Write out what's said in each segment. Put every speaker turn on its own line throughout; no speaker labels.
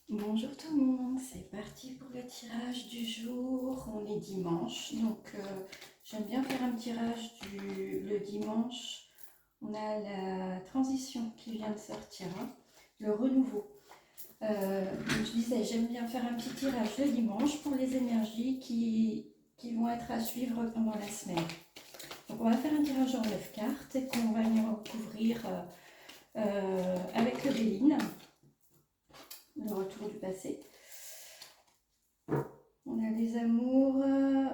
Bonjour tout le monde, c'est parti pour le tirage du jour. On est dimanche, donc j'aime bien faire un tirage le dimanche. On a la transition qui vient de sortir, hein, le renouveau. Donc je disais, j'aime bien faire un petit tirage le dimanche pour les énergies qui vont être à suivre pendant la semaine. Donc on va faire un tirage en 9 cartes et qu'on va venir recouvrir avec le Béline, le retour du passé. On a les amours.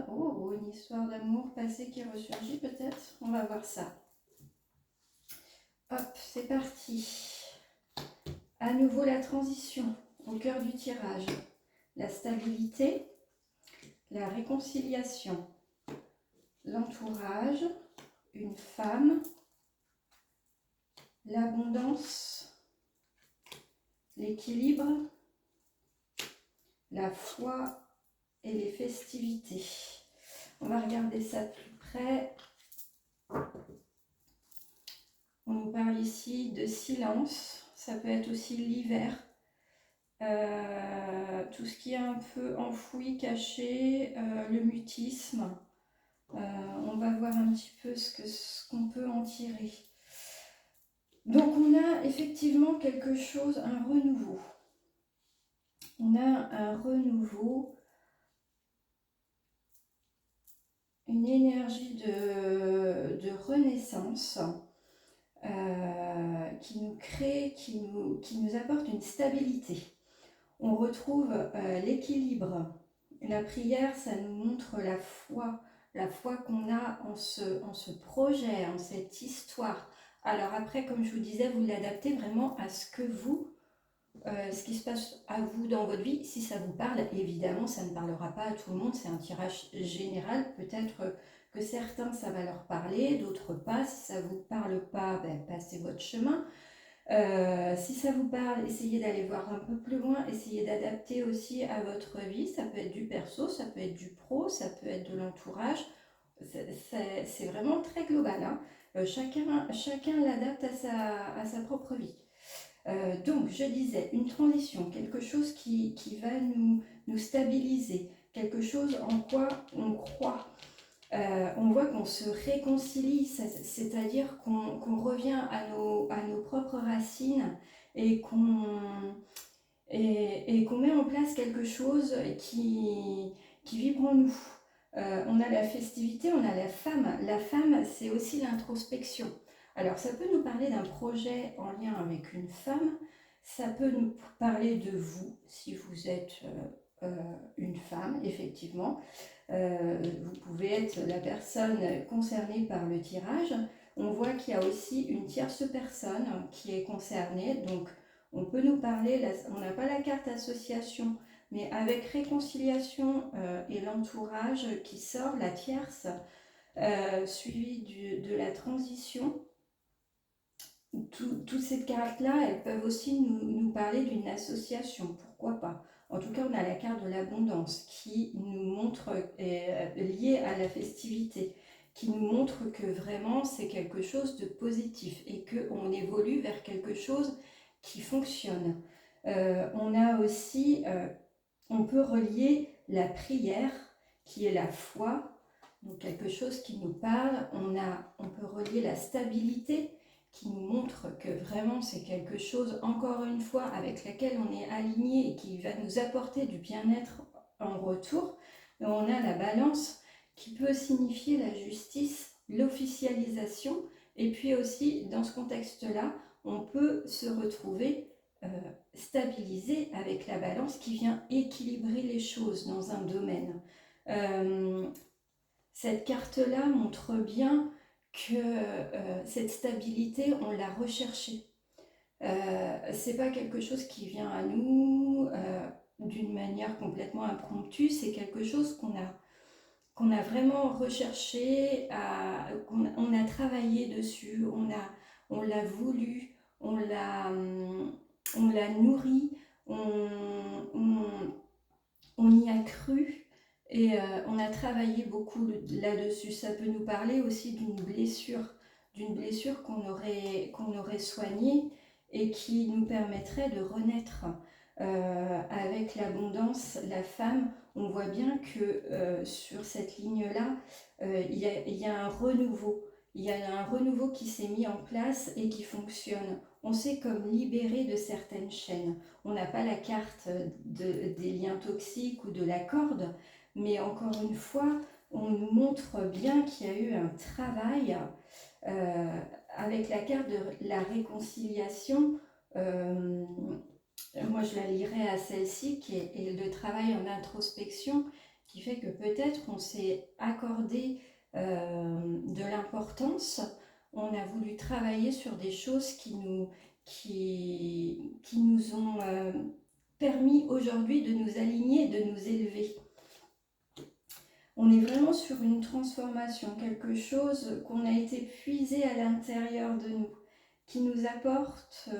Oh, une histoire d'amour passé qui ressurgit peut-être. On va voir ça. Hop, c'est parti. À nouveau la transition au cœur du tirage. La stabilité, la réconciliation, l'entourage, une femme, l'abondance, l'équilibre, la foi et les festivités. On va regarder ça de plus près. On nous parle ici de silence, ça peut être aussi l'hiver, tout ce qui est un peu enfoui, caché, le mutisme. On va voir un petit peu ce qu'on peut en tirer. Donc on a effectivement quelque chose, un renouveau. On a un renouveau, une énergie de renaissance. Qui nous crée, qui nous apporte une stabilité. On retrouve l'équilibre. La prière, ça nous montre la foi qu'on a en ce projet, en cette histoire. Alors après, comme je vous disais, vous l'adaptez vraiment à ce que ce qui se passe à vous dans votre vie. Si ça vous parle, évidemment, ça ne parlera pas à tout le monde. C'est un tirage général. Peut-être que certains, ça va leur parler, d'autres pas. Si ça ne vous parle pas, ben, passez votre chemin. Si ça vous parle, essayez d'aller voir un peu plus loin, essayez d'adapter aussi à votre vie. Ça peut être du perso, ça peut être du pro, ça peut être de l'entourage. C'est vraiment très global, hein. Chacun l'adapte à sa propre vie. Donc, je disais, une transition, quelque chose qui va nous stabiliser, quelque chose en quoi on croit. On voit qu'on se réconcilie, c'est-à-dire qu'on revient à nos propres racines et qu'on met en place quelque chose qui vibre en nous. On a la festivité, on a la femme. La femme, c'est aussi l'introspection. Alors, ça peut nous parler d'un projet en lien avec une femme, ça peut nous parler de vous, si vous êtes une femme, effectivement. Vous pouvez être la personne concernée par le tirage. On voit qu'il y a aussi une tierce personne qui est concernée, donc on peut nous parler, on n'a pas la carte association, mais avec réconciliation et l'entourage qui sort, la tierce, suivie de la transition. Toutes ces cartes-là, elles peuvent aussi nous parler d'une association, pourquoi pas. En tout cas, on a la carte de l'abondance qui nous montre, liée à la festivité, qui nous montre que vraiment c'est quelque chose de positif et qu'on évolue vers quelque chose qui fonctionne. On a aussi, on peut relier la prière, qui est la foi, donc quelque chose qui nous parle. On peut relier la stabilité, qui nous montre que vraiment c'est quelque chose, encore une fois, avec laquelle on est aligné et qui va nous apporter du bien-être en retour. Et on a la balance qui peut signifier la justice, l'officialisation, et puis aussi dans ce contexte-là, on peut se retrouver stabilisé avec la balance qui vient équilibrer les choses dans un domaine. Cette carte-là montre bien que cette stabilité, on l'a recherchée. C'est pas quelque chose qui vient à nous d'une manière complètement impromptue, c'est quelque chose qu'on a vraiment recherché, on a travaillé dessus, on l'a voulu, on l'a nourri, on y a cru et on a travaillé beaucoup là-dessus. Ça peut nous parler aussi d'une blessure qu'on aurait soignée et qui nous permettrait de renaître. avec l'abondance, la femme, on voit bien que sur cette ligne-là, il y a un renouveau. Il y a un renouveau qui s'est mis en place et qui fonctionne. On s'est comme libéré de certaines chaînes. On n'a pas la carte des liens toxiques ou de la corde, mais encore une fois, on nous montre bien qu'il y a eu un travail avec la carte de la réconciliation. Moi, je la lirai à celle-ci qui est le travail en introspection qui fait que peut-être on s'est accordé de l'importance, on a voulu travailler sur des choses qui nous ont permis aujourd'hui de nous aligner, de nous élever. On est vraiment sur une transformation, quelque chose qu'on a été puisé à l'intérieur de nous, qui nous apporte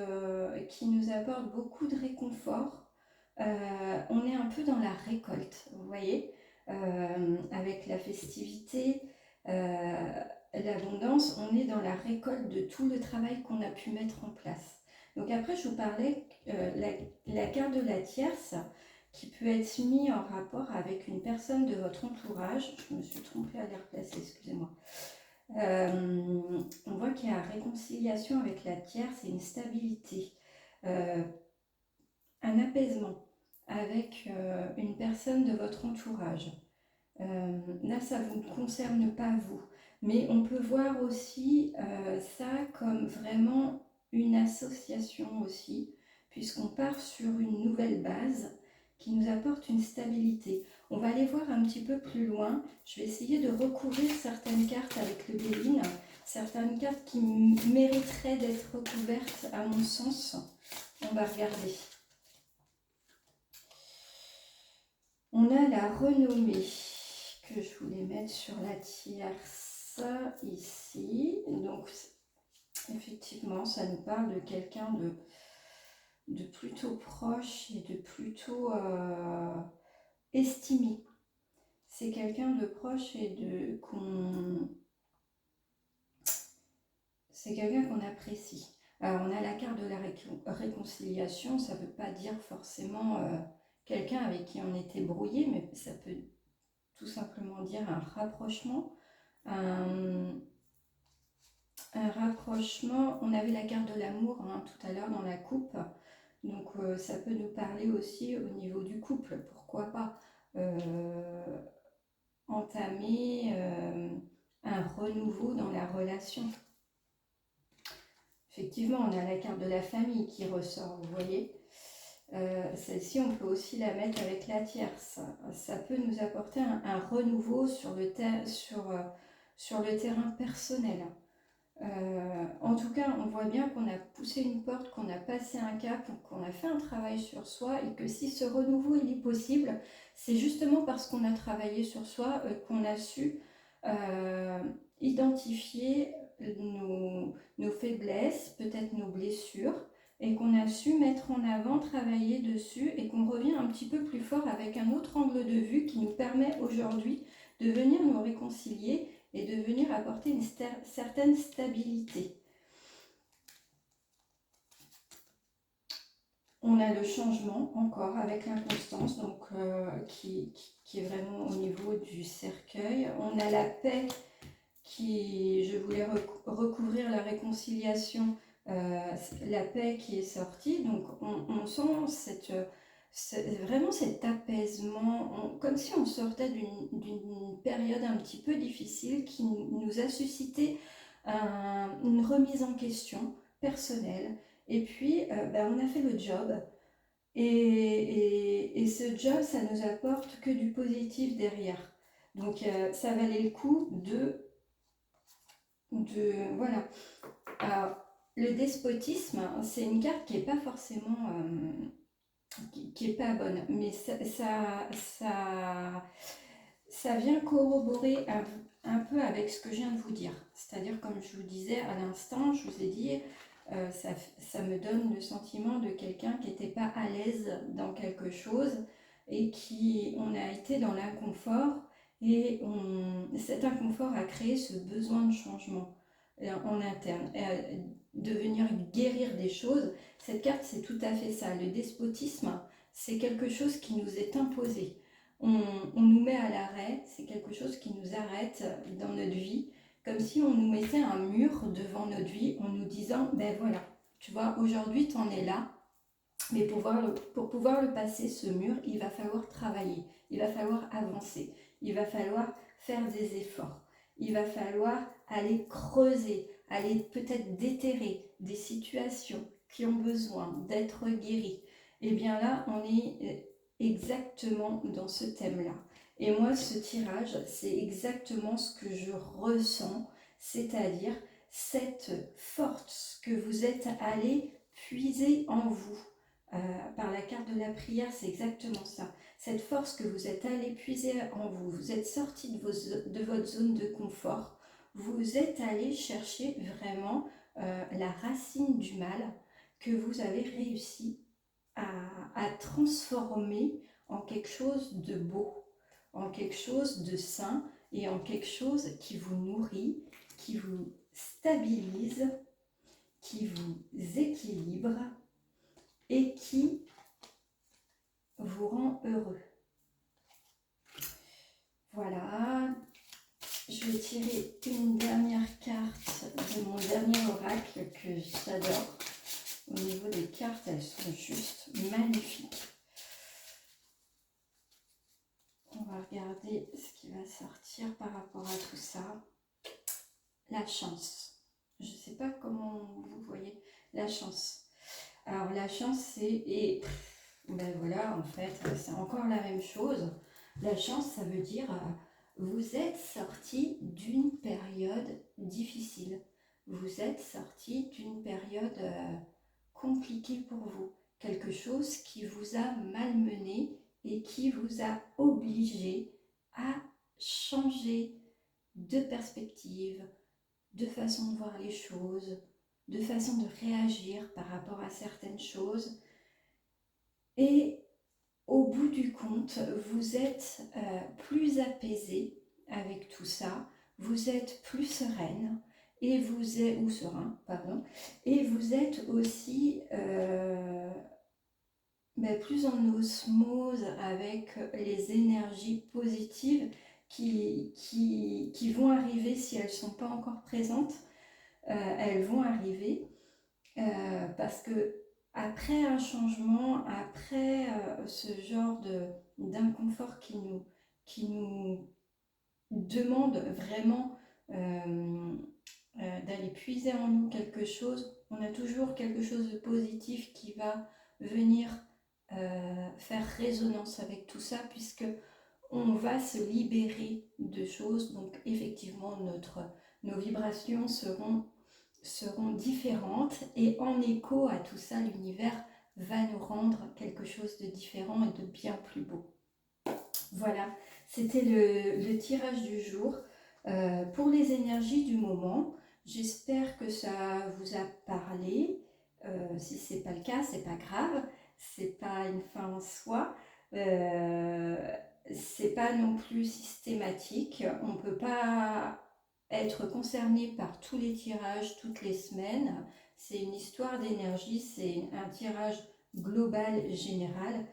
beaucoup de réconfort. On est un peu dans la récolte, vous voyez, avec la festivité, l'abondance, on est dans la récolte de tout le travail qu'on a pu mettre en place. Donc après, je vous parlais la carte de la tierce, qui peut être mis en rapport avec une personne de votre entourage. Je me suis trompée à les replacer, excusez-moi. On voit qu'il y a réconciliation avec la tierce et une stabilité, un apaisement avec une personne de votre entourage. Là, ça ne vous concerne pas vous, mais on peut voir aussi ça comme vraiment une association aussi, puisqu'on part sur une nouvelle base qui nous apporte une stabilité. On va aller voir un petit peu plus loin. Je vais essayer de recouvrir certaines cartes avec le Béline, certaines cartes qui mériteraient d'être recouvertes à mon sens. On va regarder. On a la renommée que je voulais mettre sur la tierce ici. Donc effectivement, ça nous parle de quelqu'un de plutôt proche et de plutôt estimé. C'est quelqu'un de proche et c'est quelqu'un qu'on apprécie. Alors on a la carte de la réconciliation, ça ne veut pas dire forcément quelqu'un avec qui on était brouillé, mais ça peut tout simplement dire un rapprochement. Un rapprochement, on avait la carte de l'amour tout à l'heure dans la coupe, donc ça peut nous parler aussi au niveau du couple, pourquoi pas entamer un renouveau dans la relation. Effectivement, on a la carte de la famille qui ressort, vous voyez. Celle-ci, on peut aussi la mettre avec la tierce. Ça peut nous apporter un renouveau sur le terrain personnel. En tout cas, on voit bien qu'on a poussé une porte, qu'on a passé un cap, qu'on a fait un travail sur soi et que si ce renouveau il est possible, c'est justement parce qu'on a travaillé sur soi qu'on a su identifier nos faiblesses, peut-être nos blessures, et qu'on a su mettre en avant, travailler dessus et qu'on revient un petit peu plus fort avec un autre angle de vue qui nous permet aujourd'hui de venir nous réconcilier et de venir apporter une certaine stabilité. On a le changement encore avec l'inconstance, donc qui est vraiment au niveau du cercueil. On a la paix qui, je voulais recouvrir la réconciliation, la paix qui est sortie. Donc on sent vraiment cet apaisement, comme si on sortait d'une période un petit peu difficile qui nous a suscité une remise en question personnelle. Et puis, on a fait le job. Et ce job, ça nous apporte que du positif derrière. Donc, ça valait le coup voilà. Alors, le despotisme, c'est une carte qui n'est pas forcément... qui n'est pas bonne, mais ça vient corroborer un peu avec ce que je viens de vous dire. C'est-à-dire, comme je vous disais à l'instant, je vous ai dit, ça me donne le sentiment de quelqu'un qui n'était pas à l'aise dans quelque chose et on a été dans l'inconfort et cet inconfort a créé ce besoin de changement en interne, de venir guérir des choses. Cette carte, c'est tout à fait ça. Le despotisme, c'est quelque chose qui nous est imposé. On nous met à l'arrêt, c'est quelque chose qui nous arrête dans notre vie, comme si on nous mettait un mur devant notre vie en nous disant, ben voilà, tu vois, aujourd'hui tu en es là, mais pour pouvoir le passer, ce mur, il va falloir travailler, il va falloir avancer, il va falloir faire des efforts, il va falloir aller creuser, aller peut-être déterrer des situations qui ont besoin d'être guéries. Et bien là, on est exactement dans ce thème-là. Et moi, ce tirage, c'est exactement ce que je ressens, c'est-à-dire cette force que vous êtes allé puiser en vous. Par la carte de la prière, c'est exactement ça. Cette force que vous êtes allé puiser en vous, vous êtes sorti de votre zone de confort, vous êtes allé chercher vraiment la racine du mal que vous avez réussi à transformer en quelque chose de beau, en quelque chose de sain et en quelque chose qui vous nourrit, qui vous stabilise, qui vous équilibre et qui vous rend heureux. Voilà, je vais tirer une dernière carte de mon dernier oracle que j'adore. Au niveau des cartes, elles sont juste magnifiques. On va regarder ce qui va sortir par rapport à tout ça. La chance. Je ne sais pas comment vous voyez la chance. Alors la chance, c'est... Ben voilà, en fait, c'est encore la même chose. La chance, ça veut dire vous êtes sorti d'une période difficile. Vous êtes sorti d'une période compliquée pour vous. Quelque chose qui vous a malmené et qui vous a obligé à changer de perspective, de façon de voir les choses, de façon de réagir par rapport à certaines choses. Et au bout du compte, vous êtes plus apaisé avec tout ça, vous êtes plus sereine, et vous êtes, ou serein, pardon, et vous êtes aussi plus en osmose avec les énergies positives qui vont arriver si elles ne sont pas encore présentes. Elles vont arriver parce que après un changement, après ce genre d'inconfort qui nous demande vraiment d'aller puiser en nous quelque chose, on a toujours quelque chose de positif qui va venir faire résonance avec tout ça, puisque on va se libérer de choses. Donc effectivement, nos vibrations seront différentes, et en écho à tout ça, l'univers va nous rendre quelque chose de différent et de bien plus beau. Voilà, c'était le tirage du jour pour les énergies du moment. J'espère que ça vous a parlé. Si ce n'est pas le cas, c'est pas grave, c'est pas une fin en soi. C'est pas non plus systématique. On peut pas être concerné par tous les tirages toutes les semaines. C'est une histoire d'énergie, c'est un tirage global général.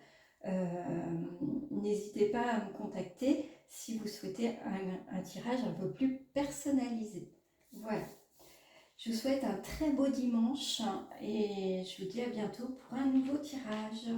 N'hésitez pas à me contacter si vous souhaitez un tirage un peu plus personnalisé. Voilà. Je vous souhaite un très beau dimanche et je vous dis à bientôt pour un nouveau tirage.